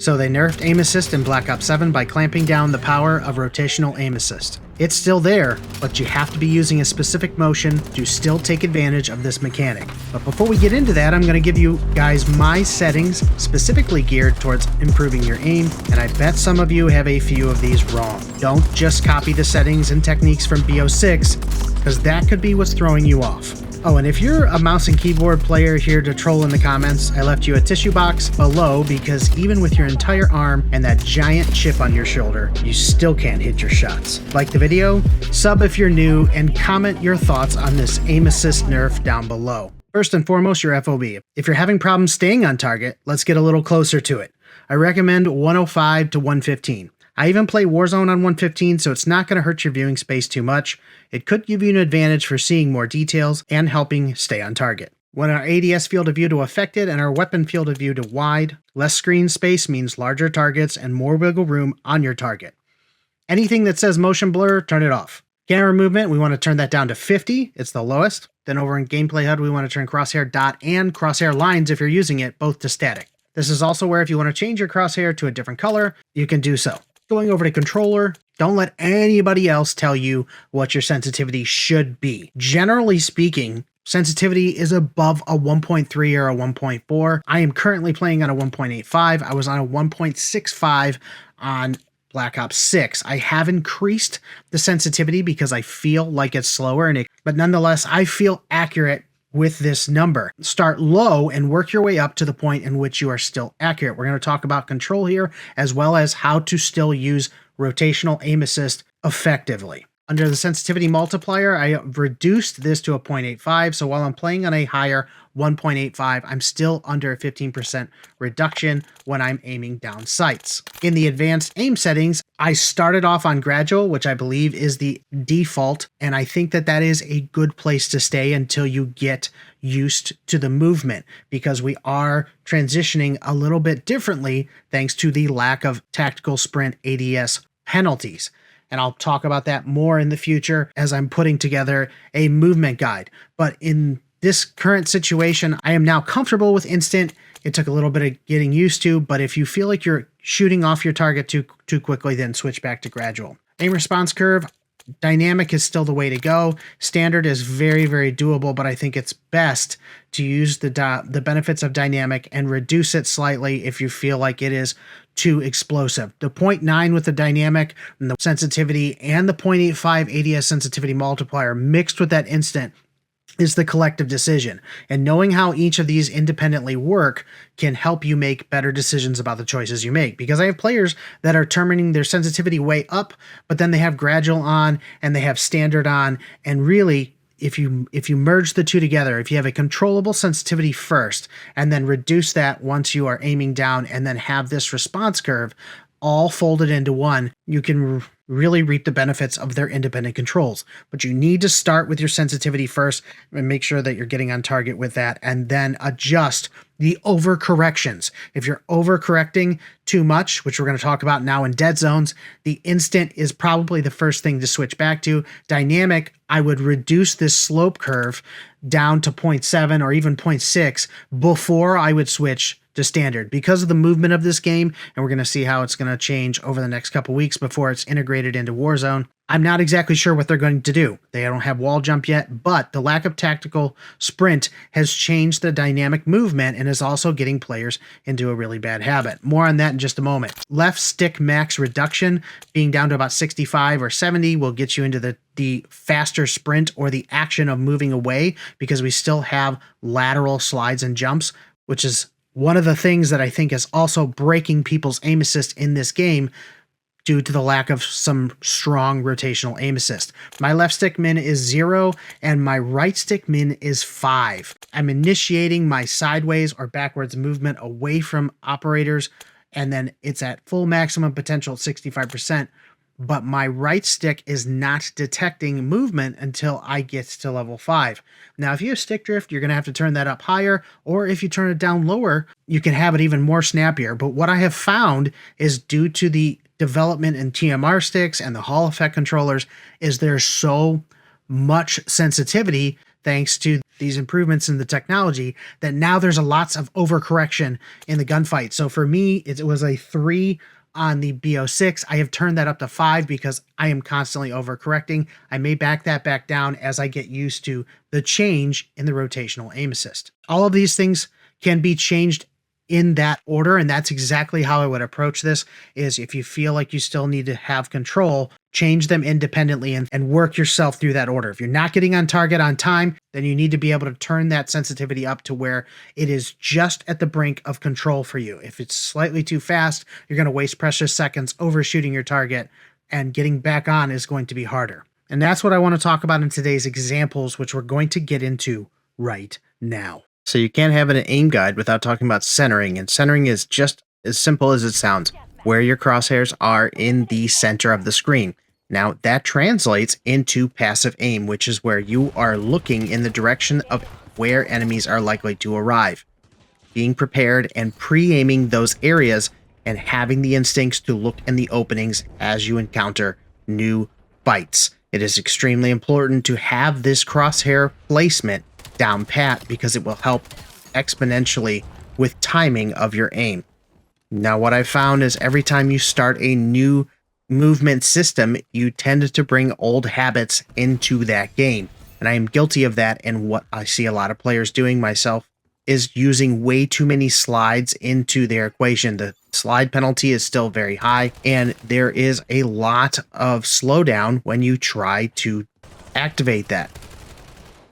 So they nerfed aim assist in Black Ops 7 by clamping down the power of rotational aim assist. It's still there, but you have to be using a specific motion to still take advantage of this mechanic. But before we get into that, I'm going to give you guys my settings specifically geared towards improving your aim, and I bet some of you have a few of these wrong. Don't just copy the settings and techniques from BO6, because that could be what's throwing you off. Oh, and if you're a mouse and keyboard player here to troll in the comments, I left you a tissue box below because even with your entire arm and that giant chip on your shoulder, you still can't hit your shots. Like the video, sub if you're new, and comment your thoughts on this aim assist nerf down below. First and foremost, your FOV. If you're having problems staying on target, let's get a little closer to it. I recommend 105 to 115. I even play Warzone on 115, so it's not going to hurt your viewing space too much. It could give you an advantage for seeing more details and helping stay on target. When our ADS field of view to affected and our weapon field of view to wide, less screen space means larger targets and more wiggle room on your target. Anything that says motion blur, turn it off. Camera movement, we want to turn that down to 50. It's the lowest. Then over in Gameplay HUD, we want to turn crosshair dot and crosshair lines if you're using it, both to static. This is also where if you want to change your crosshair to a different color, you can do so. Going over to controller, don't let anybody else tell you what your sensitivity should be. Generally speaking, sensitivity is above a 1.3 or a 1.4. I am currently playing on a 1.85. I was on a 1.65 on Black Ops 6. I have increased the sensitivity because I feel like it's slower, but nonetheless, I feel accurate with this number. Start low and work your way up to the point in which you are still accurate. We're going to talk about control here, as well as how to still use rotational aim assist effectively. Under the sensitivity multiplier, I reduced this to a 0.85, so while I'm playing on a higher 1.85, I'm still under a 15% reduction when I'm aiming down sights. In the advanced aim settings, I started off on gradual, which I believe is the default, and I think that that is a good place to stay until you get used to the movement, because we are transitioning a little bit differently thanks to the lack of tactical sprint ADS penalties. And I'll talk about that more in the future as I'm putting together a movement guide. But in this current situation, I am now comfortable with instant. It took a little bit of getting used to, but if you feel like you're shooting off your target too quickly, then switch back to gradual. Aim response curve, dynamic is still the way to go. Standard is very, very doable, but I think it's best to use the benefits of dynamic and reduce it slightly if you feel like it is too explosive. The 0.9 with the dynamic and the sensitivity and the 0.85 ADS sensitivity multiplier mixed with that instant is the collective decision. And knowing how each of these independently work can help you make better decisions about the choices you make. Because I have players that are turning their sensitivity way up, but then they have gradual on and they have standard on. And really, if you merge the two together, if you have a controllable sensitivity first and then reduce that once you are aiming down and then have this response curve all folded into one, you can really reap the benefits of their independent controls. But you need to start with your sensitivity first and make sure that you're getting on target with that, and then adjust the overcorrections. If you're overcorrecting too much, which we're going to talk about now in dead zones, the instant is probably the first thing to switch back to. Dynamic, I would reduce this slope curve down to 0.7 or even 0.6 before I would switch to standard because of the movement of this game, and we're going to see how it's going to change over the next couple weeks before it's integrated into Warzone. I'm not exactly sure what they're going to do. They don't have wall jump yet, but the lack of tactical sprint has changed the dynamic movement and is also getting players into a really bad habit. More on that in just a moment. Left stick max reduction being down to about 65 or 70 will get you into the faster sprint or the action of moving away, because we still have lateral slides and jumps, which is one of the things that I think is also breaking people's aim assist in this game due to the lack of some strong rotational aim assist. My left stick min is 0 and my right stick min is 5. I'm initiating my sideways or backwards movement away from operators, and then it's at full maximum potential 65%. But my right stick is not detecting movement until I get to level 5. Now, if you have stick drift, you're going to have to turn that up higher, or if you turn it down lower, you can have it even more snappier. But what I have found is due to the development in TMR sticks and the Hall effect controllers is there's so much sensitivity thanks to these improvements in the technology, that now there's lots of overcorrection in the gunfight. So for me, it was a 3 on the BO6. I have turned that up to 5 because I am constantly overcorrecting. I may back that back down as I get used to the change in the rotational aim assist. All of these things can be changed in that order, and that's exactly how I would approach this. Is if you feel like you still need to have control, change them independently and work yourself through that order. If you're not getting on target on time, then you need to be able to turn that sensitivity up to where it is just at the brink of control for you. If it's slightly too fast, you're going to waste precious seconds overshooting your target, and getting back on is going to be harder. And that's what I want to talk about in today's examples, which we're going to get into right now. So you can't have an aim guide without talking about centering, and centering is just as simple as it sounds, where your crosshairs are in the center of the screen. Now that translates into passive aim, which is where you are looking in the direction of where enemies are likely to arrive, being prepared and pre-aiming those areas and having the instincts to look in the openings as you encounter new fights. It is extremely important to have this crosshair placement down pat because it will help exponentially with timing of your aim. Now what I've found is every time you start a new movement system, you tend to bring old habits into that game. And I am guilty of that, and what I see a lot of players doing, myself, is using way too many slides into their equation. The slide penalty is still very high, and there is a lot of slowdown when you try to activate that.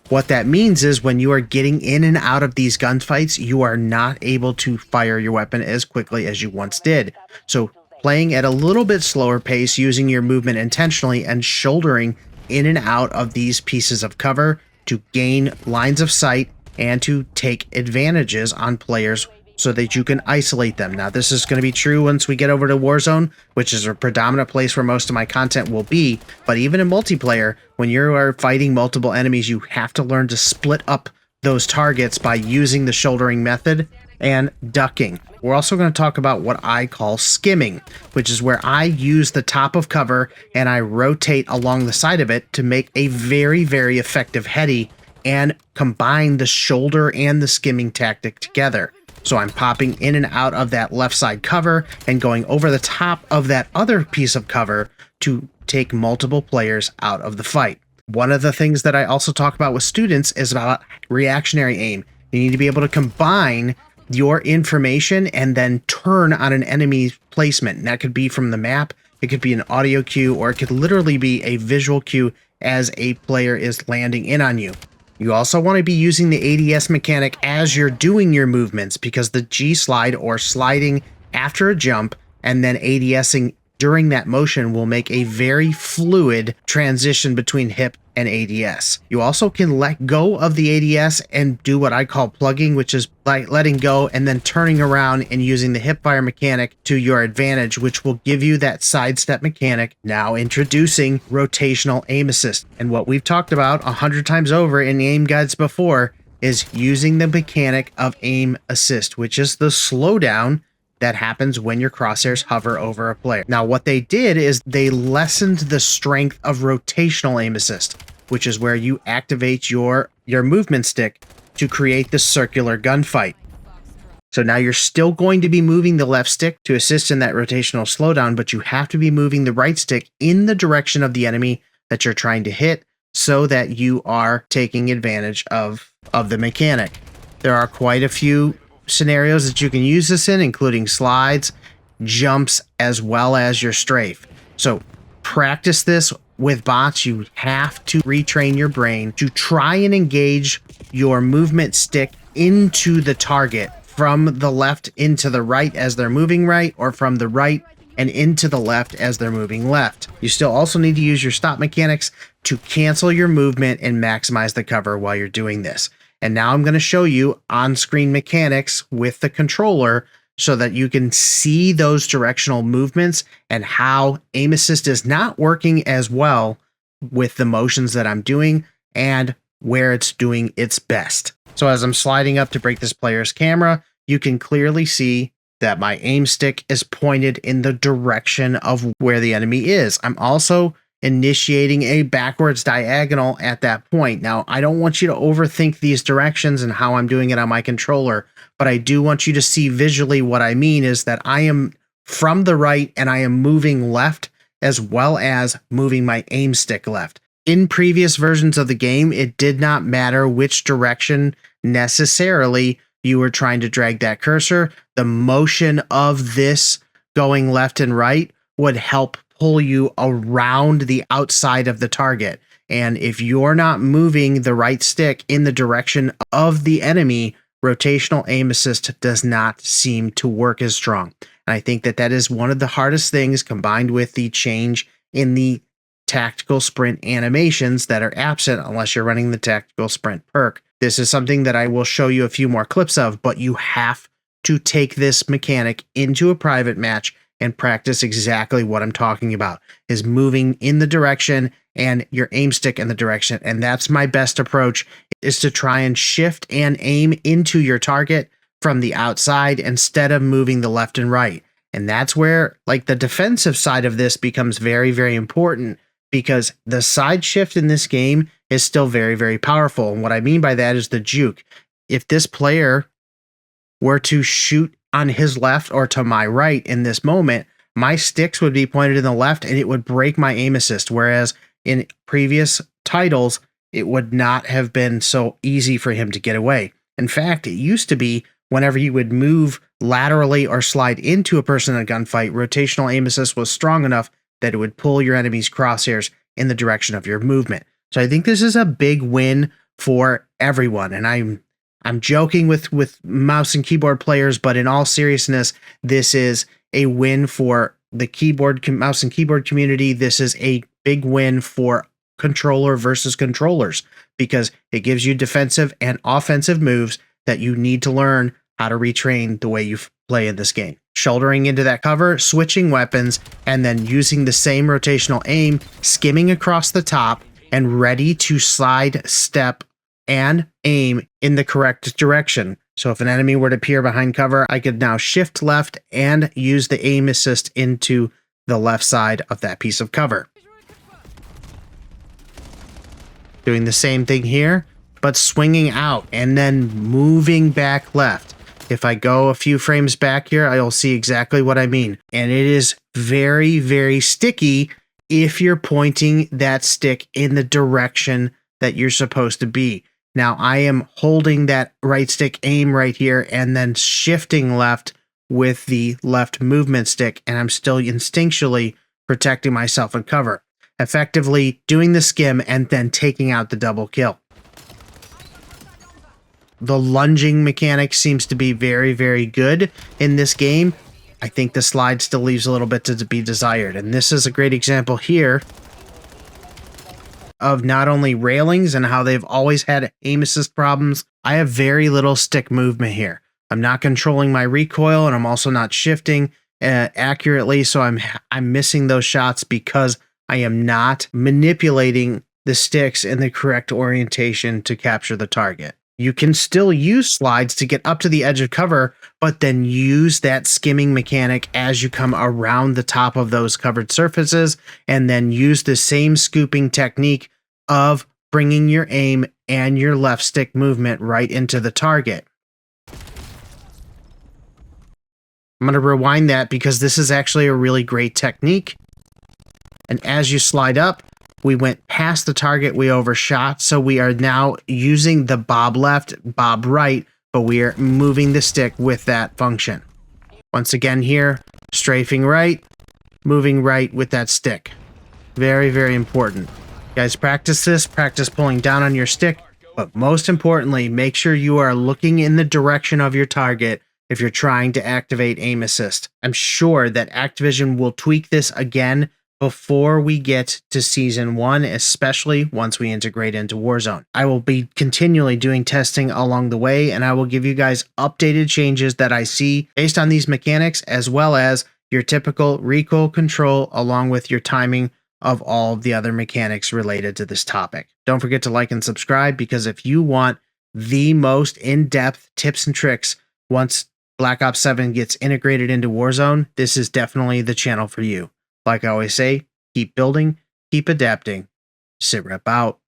What that means is when you are getting in and out of these gunfights, you are not able to fire your weapon as quickly as you once did. So playing at a little bit slower pace, using your movement intentionally, and shouldering in and out of these pieces of cover to gain lines of sight and to take advantages on players so that you can isolate them. Now, this is going to be true once we get over to Warzone, which is a predominant place where most of my content will be. But even in multiplayer, when you are fighting multiple enemies, you have to learn to split up those targets by using the shouldering method and ducking. We're also going to talk about what I call skimming, which is where I use the top of cover and I rotate along the side of it to make a very, very effective heady and combine the shoulder and the skimming tactic together. So I'm popping in and out of that left side cover and going over the top of that other piece of cover to take multiple players out of the fight. One of the things that I also talk about with students is about reactionary aim. You need to be able to combine your information and then turn on an enemy's placement. And that could be from the map, it could be an audio cue, or it could literally be a visual cue as a player is landing in on you. You also want to be using the ADS mechanic as you're doing your movements, because the G slide, or sliding after a jump and then ADSing during that motion, will make a very fluid transition between hip and ADS. You also can let go of the ADS and do what I call plugging, which is like letting go and then turning around and using the hip fire mechanic to your advantage, which will give you that sidestep mechanic. Now introducing rotational aim assist. And what we've talked about 100 times over in the aim guides before is using the mechanic of aim assist, which is the slowdown that happens when your crosshairs hover over a player. Now, what they did is they lessened the strength of rotational aim assist, which is where you activate your movement stick to create the circular gunfight. So now you're still going to be moving the left stick to assist in that rotational slowdown, but you have to be moving the right stick in the direction of the enemy that you're trying to hit so that you are taking advantage of the mechanic. There are quite a few scenarios that you can use this in, including slides, jumps, as well as your strafe. So practice this with bots. You have to retrain your brain to try and engage your movement stick into the target from the left into the right as they're moving right, or from the right and into the left as they're moving left. You still also need to use your stop mechanics to cancel your movement and maximize the cover while you're doing this. And now I'm going to show you on-screen mechanics with the controller so that you can see those directional movements and how aim assist is not working as well with the motions that I'm doing and where it's doing its best. So as I'm sliding up to break this player's camera, you can clearly see that my aim stick is pointed in the direction of where the enemy is. I'm also initiating a backwards diagonal at that point. Now, I don't want you to overthink these directions and how I'm doing it on my controller, but I do want you to see visually what I mean is that I am from the right and I am moving left as well as moving my aim stick left. In previous versions of the game, it did not matter which direction necessarily you were trying to drag that cursor. The motion of this going left and right would help pull you around the outside of the target. And if you're not moving the right stick in the direction of the enemy, rotational aim assist does not seem to work as strong. And I think that that is one of the hardest things, combined with the change in the tactical sprint animations that are absent unless you're running the tactical sprint perk. This is something that I will show you a few more clips of, but you have to take this mechanic into a private match and practice exactly what I'm talking about, is moving in the direction and your aim stick in the direction. And that's my best approach, is to try and shift and aim into your target from the outside instead of moving the left and right. And that's where like the defensive side of this becomes very, very important, because the side shift in this game is still very, very powerful. And what I mean by that is the juke. If this player were to shoot on his left or to my right in this moment, my sticks would be pointed in the left and it would break my aim assist. Whereas in previous titles, it would not have been so easy for him to get away. In fact, it used to be whenever you would move laterally or slide into a person in a gunfight, rotational aim assist was strong enough that it would pull your enemy's crosshairs in the direction of your movement. So I think this is a big win for everyone. And I'm joking with mouse and keyboard players, but in all seriousness, this is a win for the mouse and keyboard community. This is a big win for controller versus controllers, because it gives you defensive and offensive moves that you need to learn how to retrain the way you play in this game. Shouldering into that cover, switching weapons, and then using the same rotational aim, skimming across the top, and ready to slide, step, and aim in the correct direction. So if an enemy were to appear behind cover, I could now shift left and use the aim assist into the left side of that piece of cover. Doing the same thing here, but swinging out and then moving back left. If I go a few frames back here, I'll see exactly what I mean. And it is very, very sticky if you're pointing that stick in the direction that you're supposed to be. Now I am holding that right stick aim right here and then shifting left with the left movement stick, and I'm still instinctually protecting myself in cover, effectively doing the skim and then taking out the double kill. The lunging mechanic seems to be very, very good in this game. I think the slide still leaves a little bit to be desired. And this is a great example here of not only railings and how they've always had aim assist problems. I have very little stick movement here. I'm not controlling my recoil, and I'm also not shifting accurately. So I'm missing those shots because I am not manipulating the sticks in the correct orientation to capture the target. You can still use slides to get up to the edge of cover, but then use that skimming mechanic as you come around the top of those covered surfaces, and then use the same scooping technique of bringing your aim and your left stick movement right into the target. I'm going to rewind that because this is actually a really great technique. And as you slide up, we went past the target, we overshot, so we are now using the bob left, bob right, but we are moving the stick with that function. Once again here, strafing right, moving right with that stick. Very, very important. Guys, practice this, practice pulling down on your stick, but most importantly, make sure you are looking in the direction of your target if you're trying to activate aim assist. I'm sure that Activision will tweak this again before we get to Season 1, especially once we integrate into Warzone. I will be continually doing testing along the way, and I will give you guys updated changes that I see based on these mechanics, as well as your typical recoil control, along with your timing of all of the other mechanics related to this topic. Don't forget to like and subscribe, because if you want the most in-depth tips and tricks once Black Ops 7 gets integrated into Warzone, this is definitely the channel for you. Like I always say, keep building, Keep adapting. SitRep out.